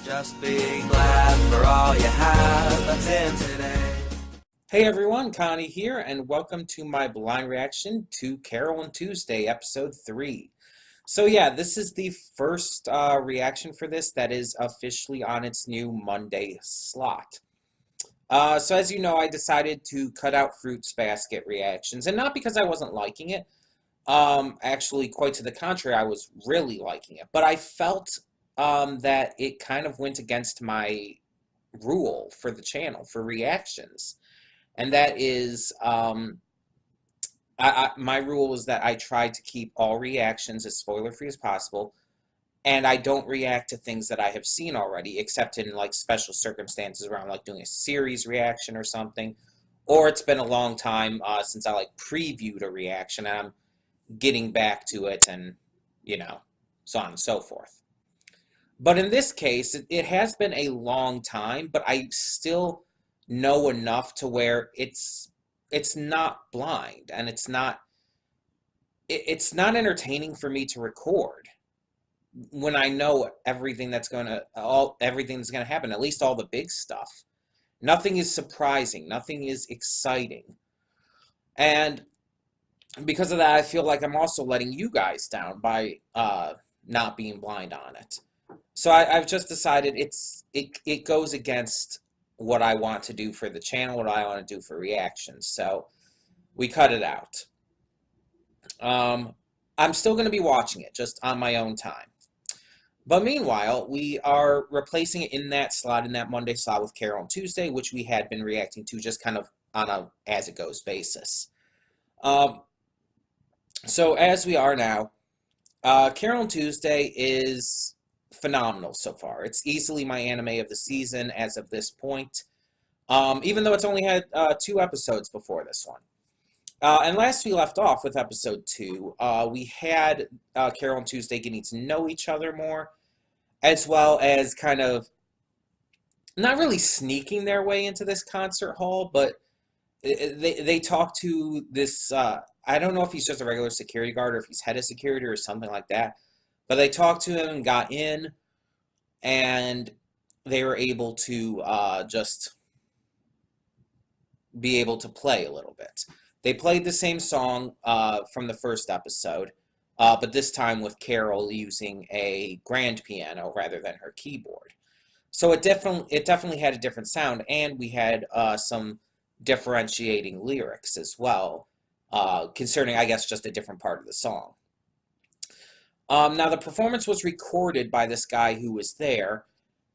Just be glad for all you have that's in today. Hey everyone, Connie here, and welcome to my blind reaction to Carole and Tuesday, episode 3. So yeah, this is the first reaction for this that is officially on its new Monday slot. So as you know, I decided to cut out Fruits Basket reactions, and not because I wasn't liking it. Actually, quite to the contrary, I was really liking it. But I felt that it kind of went against my rule for the channel for reactions. And that is, my rule is that I try to keep all reactions as spoiler-free as possible, and I don't react to things that I have seen already, except in like special circumstances around like doing a series reaction or something, or it's been a long time since I like previewed a reaction and I'm getting back to it, and so on and so forth. But in this case, it has been a long time, but I still know enough to where it's not blind, and it's not entertaining for me to record when I know everything that's gonna happen, at least all the big stuff. Nothing is surprising, nothing is exciting. And because of that, I feel like I'm also letting you guys down by not being blind on it. So I've just decided it goes against what I want to do for the channel, what I want to do for reactions. So we cut it out. I'm still going to be watching it, just on my own time. But meanwhile, we are replacing it in that slot, in that Monday slot, with Carole and Tuesday, which we had been reacting to just kind of on a as-it-goes basis. So as we are now, Carole and Tuesday is phenomenal so far. It's easily my anime of the season as of this point, even though it's only had 2 episodes before this one. And last we left off with episode 2, we had Carole and Tuesday getting to know each other more, as well as kind of not really sneaking their way into this concert hall, but they talk to this, I don't know if he's just a regular security guard or if he's head of security or something like that, but they talked to him and got in, and they were able to just be able to play a little bit. They played the same song from the first episode, but this time with Carole using a grand piano rather than her keyboard. So it definitely had a different sound, and we had some differentiating lyrics as well, concerning, I guess, just a different part of the song. Now, the performance was recorded by this guy who was there,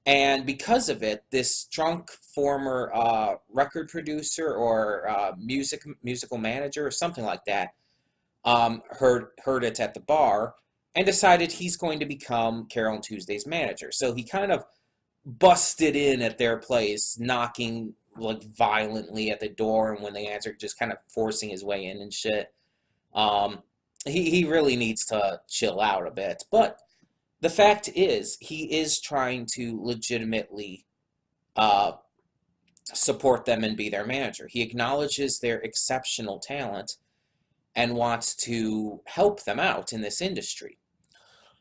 and because of it, this drunk former record producer or musical manager or something like that heard it at the bar and decided he's going to become Carole and Tuesday's manager. So he kind of busted in at their place, knocking like violently at the door, and when they answered, just kind of forcing his way in and shit. He really needs to chill out a bit, but the fact is, he is trying to legitimately support them and be their manager. He acknowledges their exceptional talent and wants to help them out in this industry.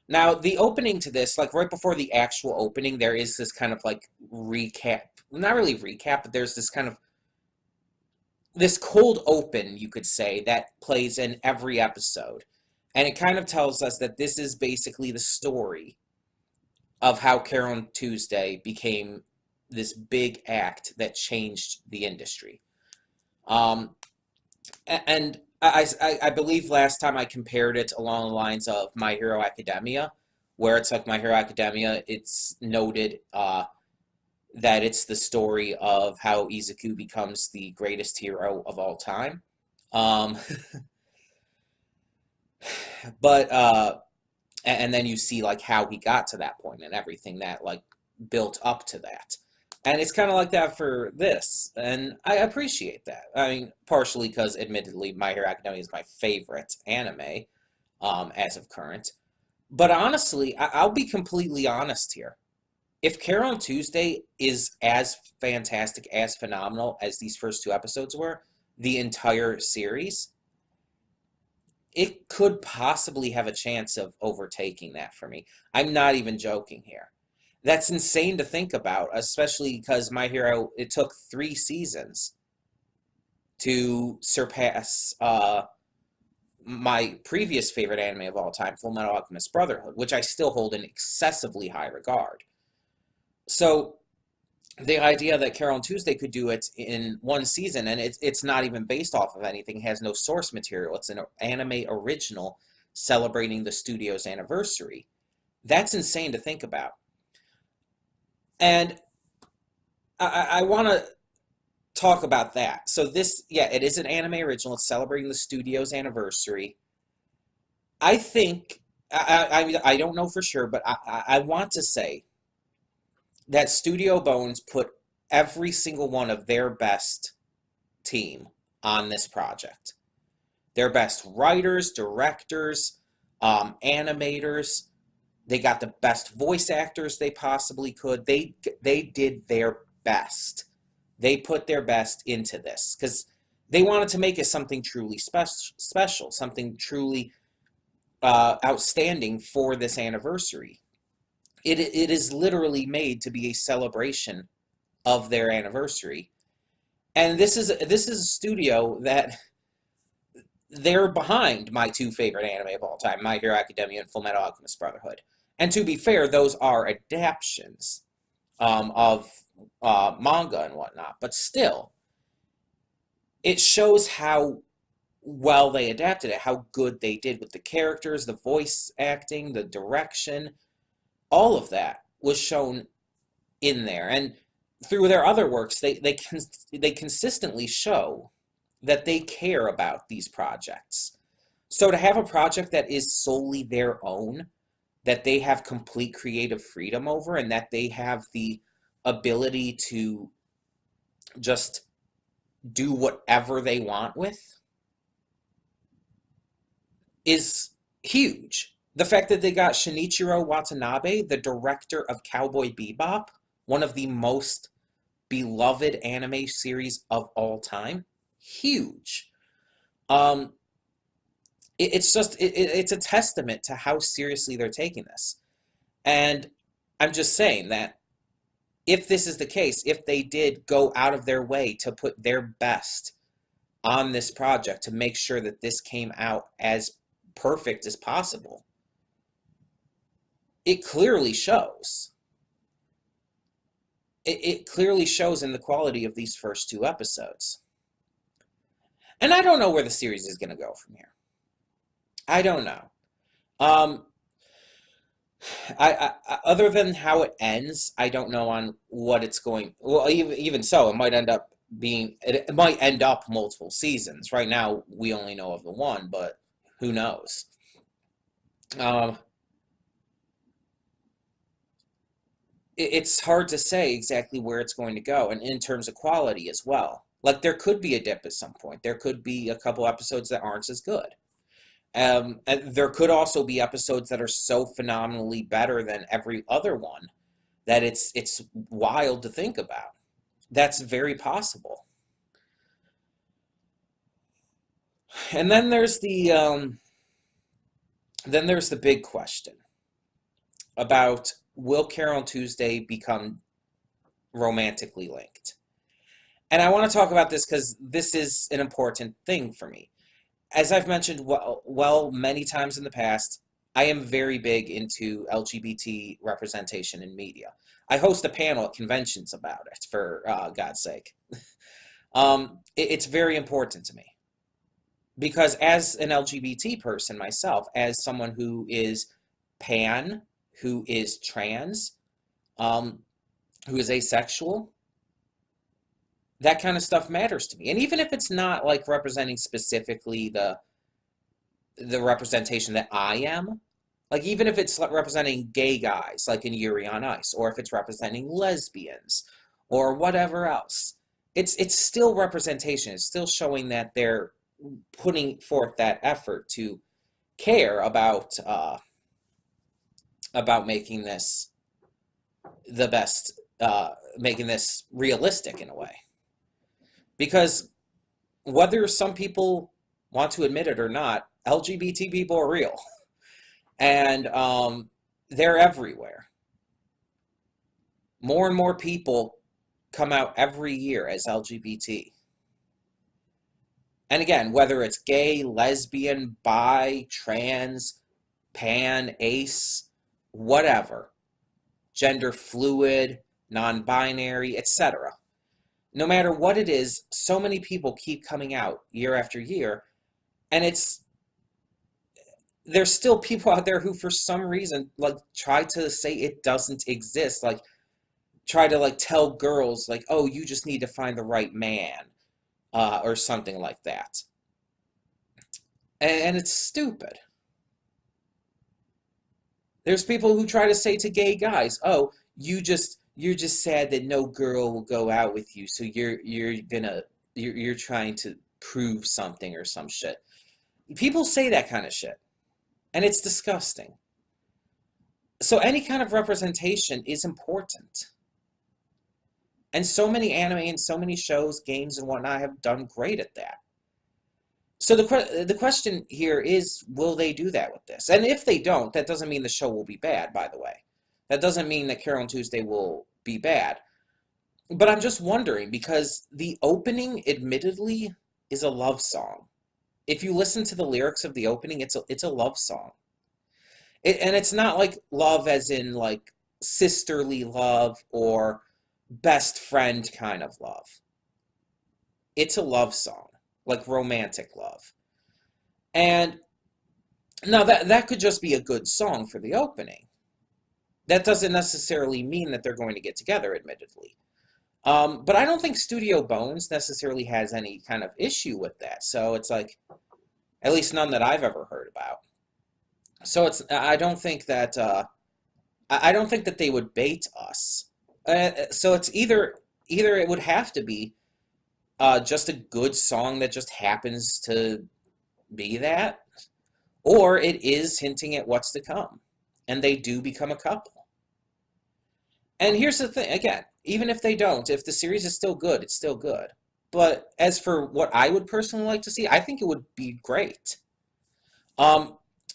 Now, the opening to this, like right before the actual opening, there is this kind of like recap. Not really recap, but there's this kind of this cold open, you could say, that plays in every episode. And it kind of tells us that this is basically the story of how Carole and Tuesday became this big act that changed the industry. And I believe last time I compared it along the lines of My Hero Academia, where it's like My Hero Academia, it's noted that it's the story of how Izuku becomes the greatest hero of all time. But and then you see like how he got to that point and everything that like built up to that. And it's kind of like that for this, and I appreciate that. I mean, partially because, admittedly, My Hero Academia is my favorite anime as of current. But honestly, I'll be completely honest here. If Carole and Tuesday is as fantastic, as phenomenal as these first 2 episodes were, the entire series, it could possibly have a chance of overtaking that for me. I'm not even joking here. That's insane to think about, especially because My Hero, it took 3 seasons to surpass my previous favorite anime of all time, Full Metal Alchemist Brotherhood, which I still hold in excessively high regard. So the idea that Carole and Tuesday could do it in 1 season, and it's not even based off of anything, has no source material. It's an anime original celebrating the studio's anniversary. That's insane to think about. And I want to talk about that. So this, yeah, it is an anime original. It's celebrating the studio's anniversary. I think, I don't know for sure, but I want to say that Studio Bones put every single one of their best team on this project. Their best writers, directors, animators. They got the best voice actors they possibly could. They did their best. They put their best into this because they wanted to make it something truly special, something truly outstanding for this anniversary. It is literally made to be a celebration of their anniversary, and this is a studio that they're behind my 2 favorite anime of all time, My Hero Academia and Full Metal Alchemist Brotherhood. And to be fair, those are adaptions of manga and whatnot, but still, it shows how well they adapted it, how good they did with the characters, the voice acting, the direction. All of that was shown in there, and through their other works, they consistently show that they care about these projects. So to have a project that is solely their own, that they have complete creative freedom over, and that they have the ability to just do whatever they want with, is huge. The fact that they got Shinichiro Watanabe, the director of Cowboy Bebop, one of the most beloved anime series of all time, huge. It's a testament to how seriously they're taking this. And I'm just saying that if this is the case, if they did go out of their way to put their best on this project to make sure that this came out as perfect as possible, it clearly shows. It clearly shows in the quality of these first 2 episodes. And I don't know where the series is going to go from here. I don't know. I other than how it ends, I don't know on what it's going. Well, even so, it might end up multiple seasons. Right now, we only know of the one, but who knows? It's hard to say exactly where it's going to go, and in terms of quality as well. Like, there could be a dip at some point. There could be a couple episodes that aren't as good. And there could also be episodes that are so phenomenally better than every other one that it's wild to think about. That's very possible. And then there's the big question about, will Carole and Tuesday become romantically linked? And I want to talk about this because this is an important thing for me. As I've mentioned many times in the past, I am very big into LGBT representation in media. I host a panel at conventions about it, for God's sake. It's very important to me. Because as an LGBT person myself, as someone who is pan, who is trans, who is asexual, that kind of stuff matters to me. And even if it's not like representing specifically the representation that I am, like even if it's representing gay guys, like in Yuri on Ice, or if it's representing lesbians, or whatever else, it's still representation. It's still showing that they're putting forth that effort to care about making this the best, making this realistic in a way. Because whether some people want to admit it or not, LGBT people are real. And they're everywhere. more and more people come out every year as LGBT. And again, whether it's gay, lesbian, bi, trans, pan, ace, whatever, gender fluid, non-binary, etc. No matter what it is, so many people keep coming out year after year, and there's still people out there who for some reason like try to say it doesn't exist, like try to like tell girls like, oh, you just need to find the right man, or something like that. And it's stupid. There's people who try to say to gay guys, oh, you're just sad that no girl will go out with you, so you're trying to prove something or some shit. People say that kind of shit, and it's disgusting. So any kind of representation is important. And so many anime and so many shows, games, and whatnot have done great at that. So the question here is, will they do that with this? And if they don't, that doesn't mean the show will be bad, by the way. That doesn't mean that Carole and Tuesday will be bad. But I'm just wondering, because the opening, admittedly, is a love song. If you listen to the lyrics of the opening, it's a love song. And it's not like love as in like sisterly love or best friend kind of love. It's a love song, like romantic love. And now that could just be a good song for the opening. That doesn't necessarily mean that they're going to get together, admittedly. But I don't think Studio Bones necessarily has any kind of issue with that. So it's like, at least none that I've ever heard about. So I don't think that they would bait us. So it's either it would have to be just a good song that just happens to be that, or it is hinting at what's to come, and they do become a couple. And here's the thing, again, even if they don't, if the series is still good, it's still good. But as for what I would personally like to see, I think it would be great.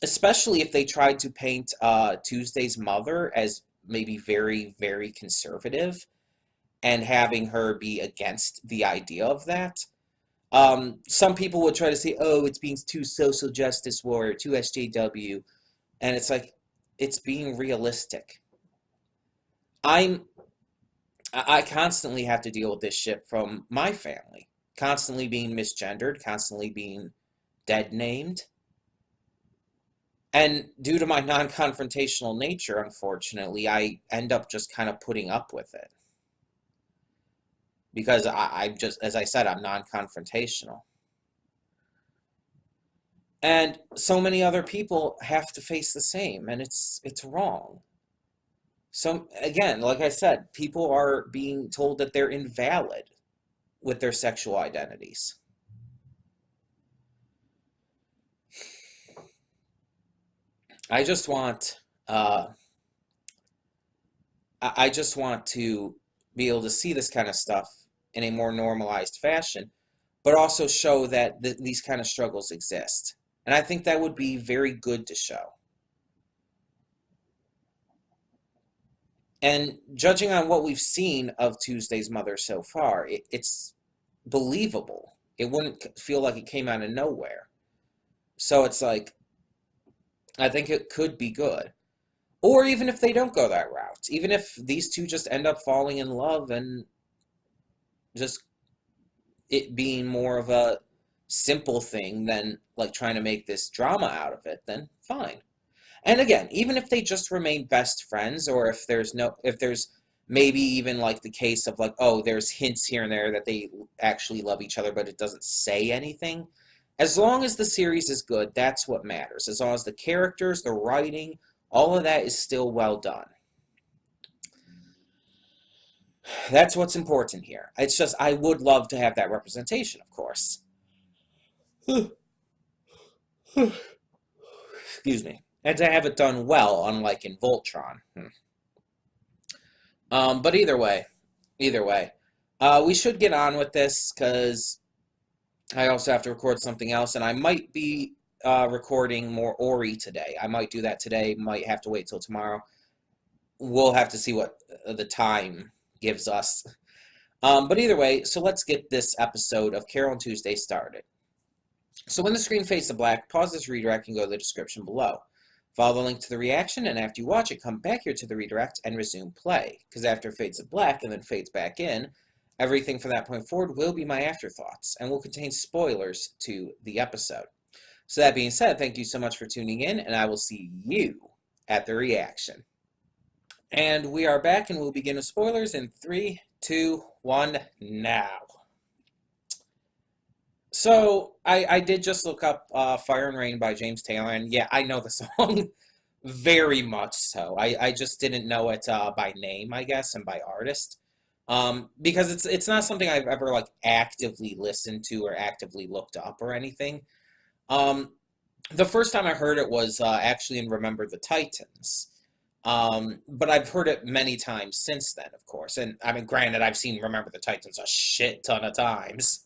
Especially if they tried to paint Tuesday's mother as maybe very, very conservative and having her be against the idea of that. Some people would try to say, oh, it's being too social justice warrior, too SJW. And it's like, it's being realistic. I constantly have to deal with this shit from my family. Constantly being misgendered, constantly being dead named. And due to my non-confrontational nature, unfortunately, I end up just kind of putting up with it. Because I just, as I said, I'm non-confrontational. And so many other people have to face the same, and it's wrong. So again, like I said, people are being told that they're invalid with their sexual identities. I just want to be able to see this kind of stuff in a more normalized fashion, but also show that these kind of struggles exist. And I think that would be very good to show. And judging on what we've seen of Tuesday's mother so far, it's believable. It wouldn't feel like it came out of nowhere. So it's like, I think it could be good. Or even if they don't go that route, even if these two just end up falling in love and just it being more of a simple thing than like trying to make this drama out of it, then fine. And again, even if they just remain best friends, or if there's maybe even like the case of like, oh, there's hints here and there that they actually love each other, but it doesn't say anything. As long as the series is good, that's what matters. As long as the characters, the writing, all of that is still well done. That's what's important here. It's just, I would love to have that representation, of course. Excuse me. And to have it done well, unlike in Voltron. But either way, we should get on with this, because I also have to record something else, and I might be recording more Ori today. I might do that today, might have to wait till tomorrow. we'll have to see what the time gives us. But either way, so let's get this episode of Carole and Tuesday started. So when the screen fades to black, pause this redirect and go to the description below. Follow the link to the reaction, and after you watch it, come back here to the redirect and resume play. Because after it fades to black and then fades back in, everything from that point forward will be my afterthoughts and will contain spoilers to the episode. So that being said, thank you so much for tuning in, and I will see you at the reaction. And we are back, and we'll begin with spoilers in 3, 2, 1, now. So, I did just look up Fire and Rain by James Taylor, and yeah, I know the song very much so. I just didn't know it by name, I guess, and by artist. Because it's not something I've ever, like, actively listened to or actively looked up or anything. The first time I heard it was actually in Remember the Titans. But I've heard it many times since then, of course. And, I mean, granted, I've seen Remember the Titans a shit ton of times.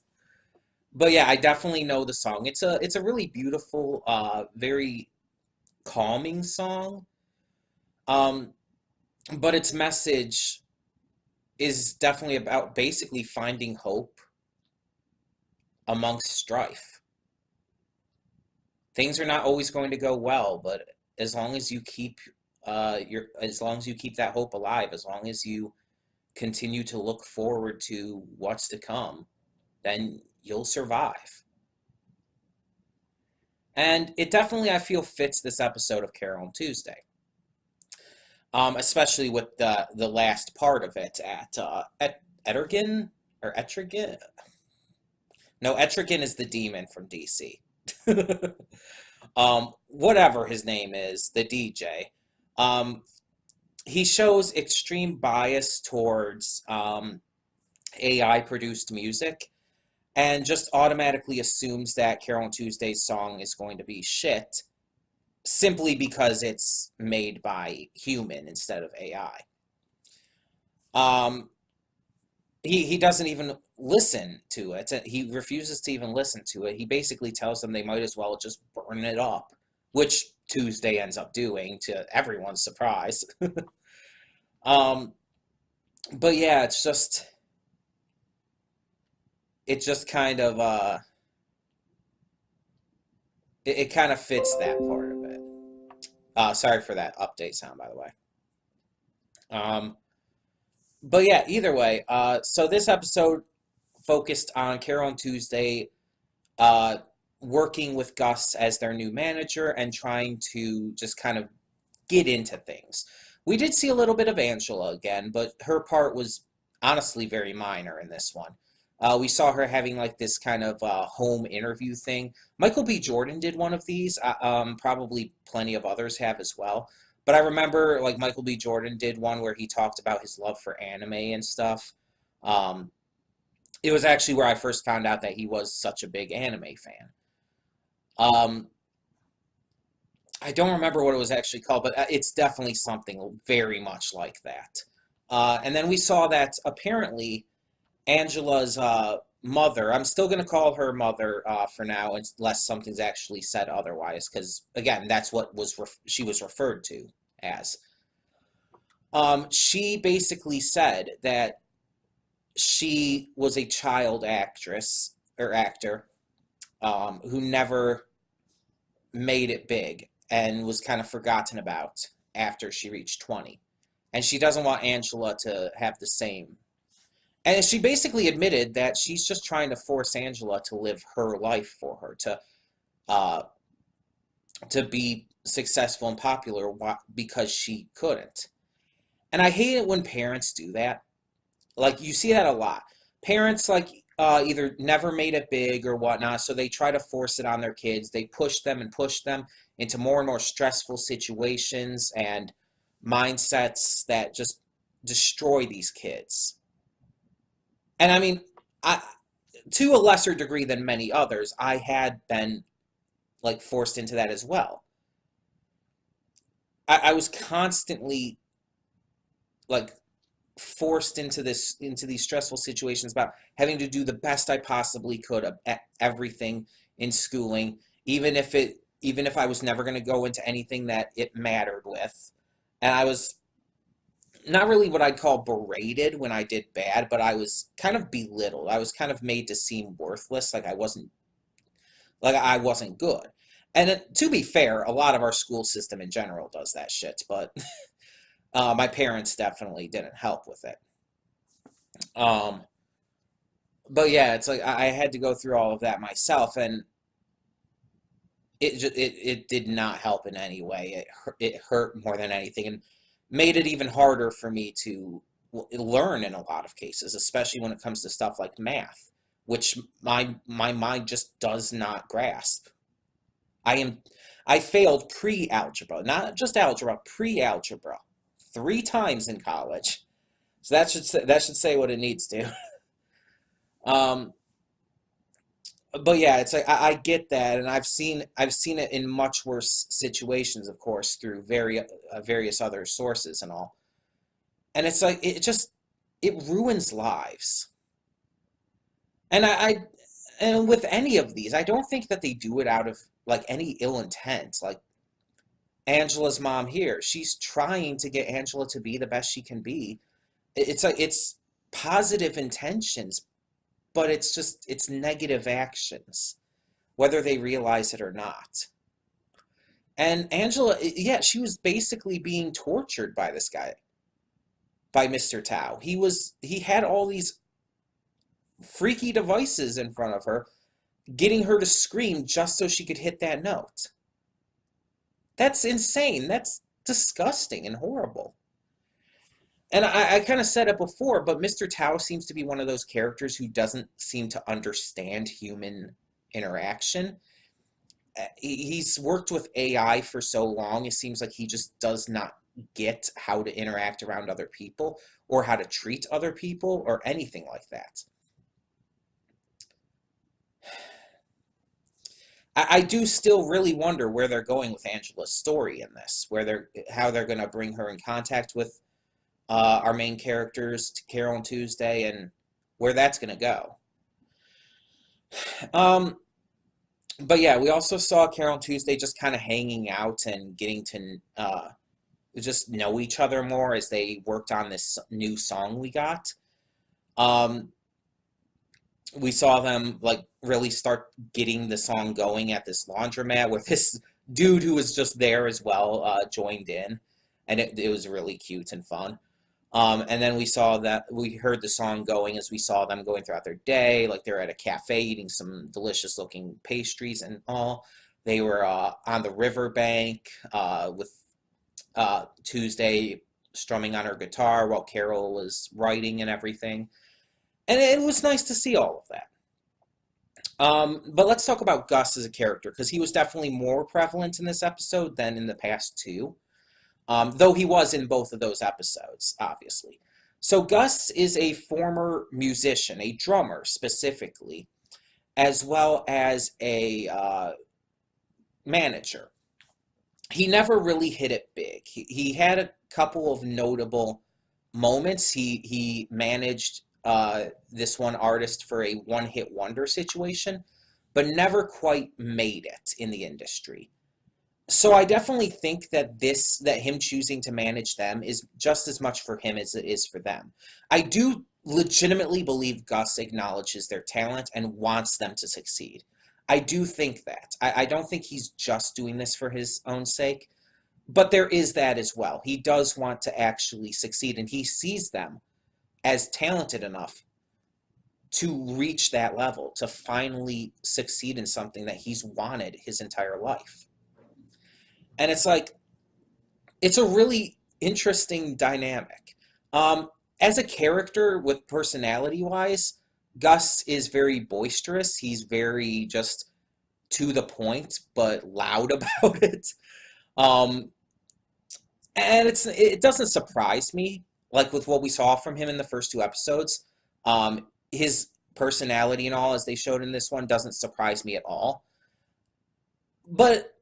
But yeah, I definitely know the song. It's a really beautiful, very calming song. But its message is definitely about basically finding hope amongst strife. Things are not always going to go well, but as long as you keep that hope alive, as long as you continue to look forward to what's to come, then you'll survive. And it definitely, I feel, fits this episode of Carole and Tuesday. Especially with the last part of it at Etrigan, or Etrigan? No, Etrigan is the demon from DC. Whatever his name is, the DJ. He shows extreme bias towards AI-produced music, and just automatically assumes that Carole and Tuesday's song is going to be shit, simply because it's made by human instead of AI. He doesn't even listen to it. He refuses to even listen to it. He basically tells them they might as well just burn it up, which Tuesday ends up doing, to everyone's surprise. But yeah, it's just kind of it kind of fits that part of it. Sorry for that update sound, by the way. But yeah, either way, so this episode focused on Carole and Tuesday working with Gus as their new manager and trying to just kind of get into things. We did see a little bit of Angela again, but her part was honestly very minor in this one. We saw her having like this kind of home interview thing. Michael B. Jordan did one of these. Probably plenty of others have as well. But I remember like Michael B. Jordan did one where he talked about his love for anime and stuff. It was actually where I first found out that he was such a big anime fan. I don't remember what it was actually called, but it's definitely something very much like that. And then we saw that apparently Angela's mother, I'm still going to call her mother for now, unless something's actually said otherwise, because, again, that's what she was referred to as. She basically said that she was a child actress, or actor, who never made it big and was kind of forgotten about after she reached 20. And she doesn't want Angela to have the same. And she basically admitted that she's just trying to force Angela to live her life for her, to be successful and popular because she couldn't. And I hate it when parents do that. Like, you see that a lot. Parents, like, either never made it big or whatnot, so they try to force it on their kids. They push them into more and more stressful situations and mindsets that just destroy these kids. And I mean, to a lesser degree than many others, I had been like forced into that as well. I was constantly like forced into these stressful situations about having to do the best I possibly could at everything in schooling, even if I was never going to go into anything that it mattered with. And I was not really what I'd call berated when I did bad, but I was kind of belittled. I was kind of made to seem worthless, like I wasn't good. And to be fair, a lot of our school system in general does that shit, but my parents definitely didn't help with it. Um, but yeah, it's like I had to go through all of that myself, and it did not help in any way. It hurt more than anything, and made it even harder for me to learn in a lot of cases, especially when it comes to stuff like math, which my mind just does not grasp. I am I failed pre-algebra, not just algebra, pre-algebra, 3 times in college. So that should say what it needs to. Um, but yeah, it's like I get that, and I've seen it in much worse situations, of course, through various other sources and all. And it's like it ruins lives. And and with any of these, I don't think that they do it out of like any ill intent. Like Angela's mom here, she's trying to get Angela to be the best she can be. It's like it's positive intentions, but it's negative actions, whether they realize it or not. And Angela, yeah, she was basically being tortured by this guy, by Mr. Tao. He had all these freaky devices in front of her, getting her to scream just so she could hit that note. That's insane. That's disgusting and horrible. And I kind of said it before, but Mr. Tao seems to be one of those characters who doesn't seem to understand human interaction. He's worked with AI for so long, it seems like he just does not get how to interact around other people or how to treat other people or anything like that. I do still really wonder where they're going with Angela's story in this, how they're going to bring her in contact with our main characters, Carole and Tuesday, and where that's going to go. But yeah, we also saw Carole and Tuesday just kind of hanging out and getting to just know each other more as they worked on this new song we got. We saw them like really start getting the song going at this laundromat with this dude who was just there as well, joined in, and it was really cute and fun. And then we heard the song going as we saw them going throughout their day, like they're at a cafe eating some delicious looking pastries and all. They were on the riverbank with Tuesday strumming on her guitar while Carole was writing and everything. And it was nice to see all of that. But let's talk about Gus as a character, because he was definitely more prevalent in this episode than in the past two. Though he was in both of those episodes, obviously. So Gus is a former musician, a drummer specifically, as well as a manager. He never really hit it big. He had a couple of notable moments. He managed this one artist for a one-hit wonder situation, but never quite made it in the industry. So I definitely think that him choosing to manage them is just as much for him as it is for them. I do legitimately believe Gus acknowledges their talent and wants them to succeed. I do think that. I don't think he's just doing this for his own sake, but there is that as well. He does want to actually succeed, and he sees them as talented enough to reach that level, to finally succeed in something that he's wanted his entire life. And it's like, it's a really interesting dynamic. As a character with personality-wise, Gus is very boisterous. He's very just to the point, but loud about it. Um, and it doesn't surprise me, like with what we saw from him in the first two episodes. His personality and all, as they showed in this one, doesn't surprise me at all. But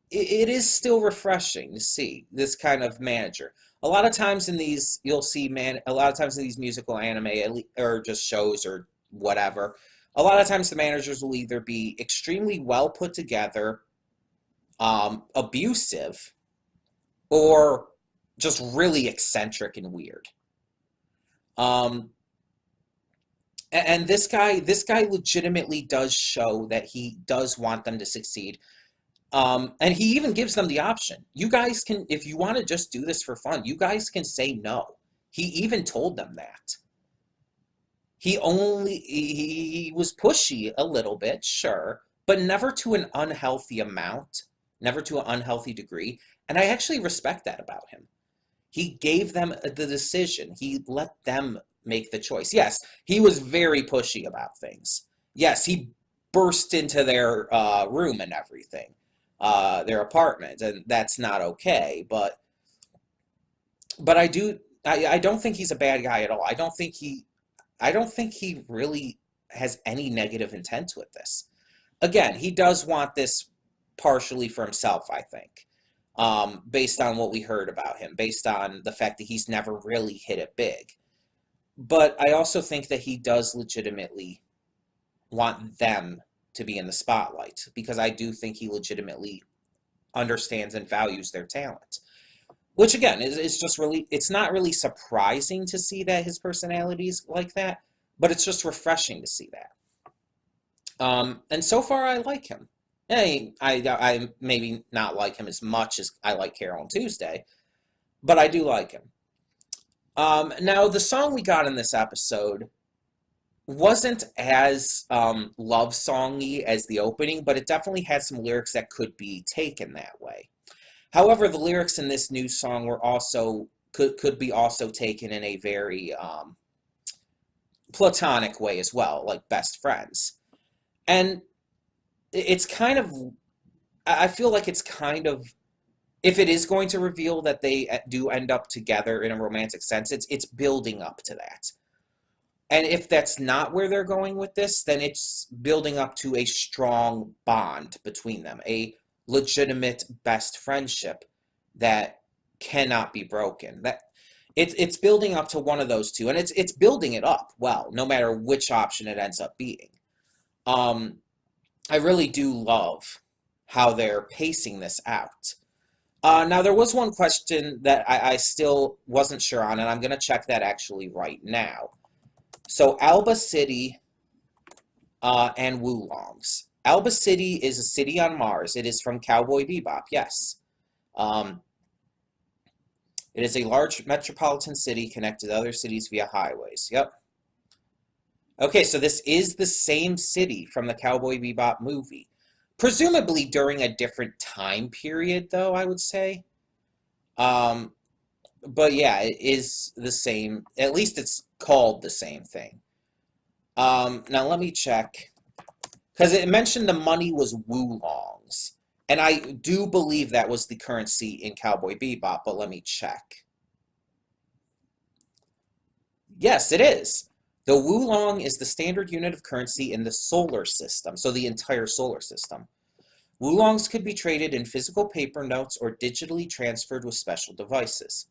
it is still refreshing to see this kind of manager. A lot of times in these, you'll see a lot of times in these musical anime or just shows or whatever, a lot of times the managers will either be extremely well put together, abusive, or just really eccentric and weird. Um, and this guy legitimately does show that he does want them to succeed. And he even gives them the option. You guys can, if you want to just do this for fun, you guys can say no. He even told them that. He was pushy a little bit, sure, but never to an unhealthy amount, never to an unhealthy degree. And I actually respect that about him. He gave them the decision. He let them make the choice. Yes, he was very pushy about things. Yes, he burst into their room and everything, their apartment, and that's not okay. But I don't think he's a bad guy at all. I don't think he really has any negative intent with this. Again, he does want this partially for himself, I think, based on what we heard about him, based on the fact that he's never really hit it big. But I also think that he does legitimately want them to be in the spotlight because I do think he legitimately understands and values their talent. Which again is just really, it's not really surprising to see that his personality is like that, but it's just refreshing to see that. And so far I like him. I maybe not like him as much as I like Carole and Tuesday, but I do like him. Now the song we got in this episode wasn't as love songy as the opening, but it definitely had some lyrics that could be taken that way. However, the lyrics in this new song were also could be also taken in a very platonic way as well, like best friends. And it's kind of, I feel like it's kind of, if it is going to reveal that they do end up together in a romantic sense, it's building up to that. And if that's not where they're going with this, then it's building up to a strong bond between them, a legitimate best friendship that cannot be broken. That it's building up to one of those two, and it's building it up well, no matter which option it ends up being. I really do love how they're pacing this out. Now, there was one question that I still wasn't sure on, and I'm going to check that actually right now. So, Alba City and Woolongs. Alba City is a city on Mars. It is from Cowboy Bebop, yes. It is a large metropolitan city connected to other cities via highways. Yep. Okay, so this is the same city from the Cowboy Bebop movie. Presumably during a different time period, though, I would say. But yeah, it is the same. At least it's called the same thing. Now let me check. Because it mentioned the money was Woolongs. And I do believe that was the currency in Cowboy Bebop, but let me check. Yes, it is. The Woolong is the standard unit of currency in the solar system, so the entire solar system. Woolongs could be traded in physical paper notes or digitally transferred with special devices.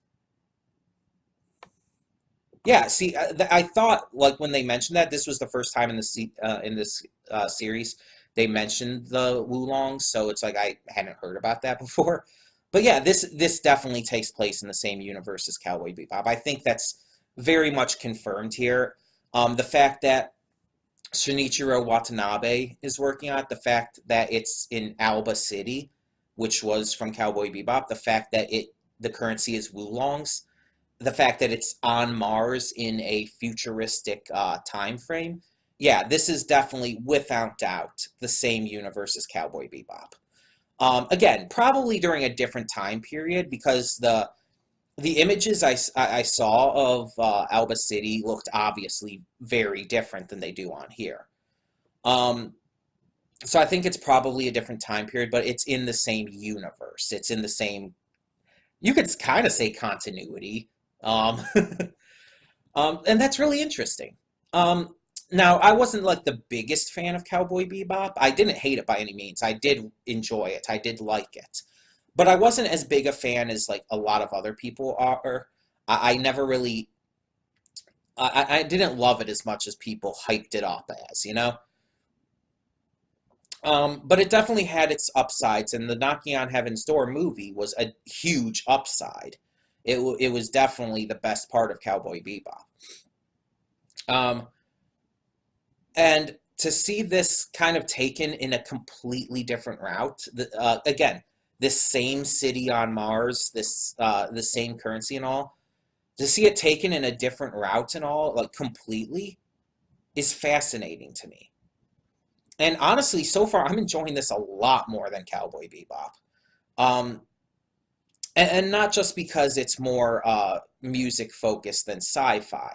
Yeah, see, I thought, like, when they mentioned that, this was the first time in this series they mentioned the Woolongs, so it's like I hadn't heard about that before. But yeah, this definitely takes place in the same universe as Cowboy Bebop. I think that's very much confirmed here. The fact that Shinichiro Watanabe is working on it, the fact that it's in Alba City, which was from Cowboy Bebop, the fact that the currency is Woolongs, the fact that it's on Mars in a futuristic time frame. Yeah, this is definitely, without doubt, the same universe as Cowboy Bebop. Again, probably during a different time period because the images I saw of Alba City looked obviously very different than they do on here. So I think it's probably a different time period, but it's in the same universe. It's in the same, you could kind of say continuity. And that's really interesting. Now, I wasn't like the biggest fan of Cowboy Bebop. I didn't hate it by any means. I did enjoy it. I did like it. But I wasn't as big a fan as like a lot of other people are. I never really, I didn't love it as much as people hyped it up as, you know? But it definitely had its upsides, and the Knocking on Heaven's Door movie was a huge upside. It was definitely the best part of Cowboy Bebop. And to see this kind of taken in a completely different route, again, this same city on Mars, the same currency and all, to see it taken in a different route and all, like completely, is fascinating to me. And honestly, so far, I'm enjoying this a lot more than Cowboy Bebop. And not just because it's more music focused than sci-fi.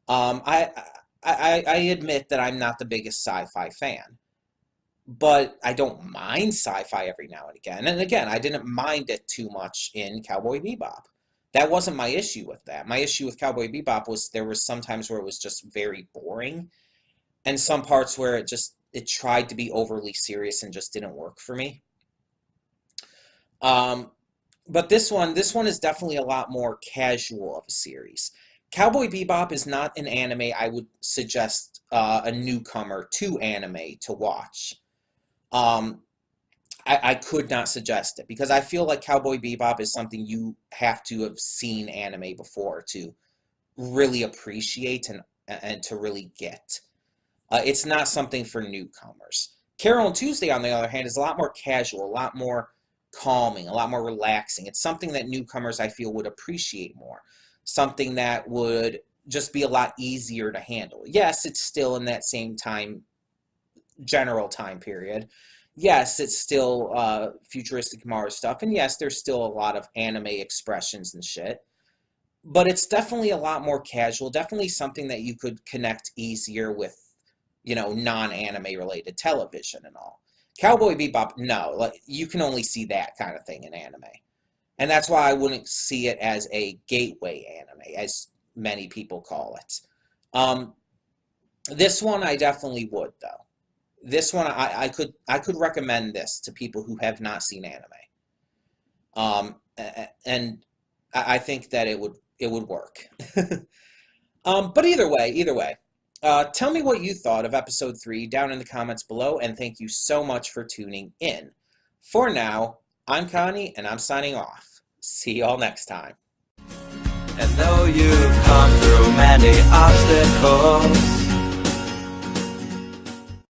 I admit that I'm not the biggest sci-fi fan, but I don't mind sci-fi every now and again. And again, I didn't mind it too much in Cowboy Bebop. That wasn't my issue with that. My issue with Cowboy Bebop was there was some times where it was just very boring, and some parts where it tried to be overly serious and just didn't work for me. But this one is definitely a lot more casual of a series. Cowboy Bebop is not an anime I would suggest a newcomer to anime to watch. I could not suggest it because I feel like Cowboy Bebop is something you have to have seen anime before to really appreciate and to really get. It's not something for newcomers. Carole and Tuesday, on the other hand, is a lot more casual, a lot more calming, a lot more relaxing. It's something that newcomers, I feel, would appreciate more. Something that would just be a lot easier to handle. Yes, it's still in that same general time period. Yes, it's still futuristic Mars stuff. And yes, there's still a lot of anime expressions and shit. But it's definitely a lot more casual. Definitely something that you could connect easier with, non-anime related television and all. Cowboy Bebop, no. Like, you can only see that kind of thing in anime. And that's why I wouldn't see it as a gateway anime, as many people call it. This one I definitely would, though. This one I could recommend this to people who have not seen anime. And I think that it would work. But either way, tell me what you thought of episode 3 down in the comments below, and thank you so much for tuning in. For now, I'm Connie, and I'm signing off. See y'all next time. And though you've come through many obstacles,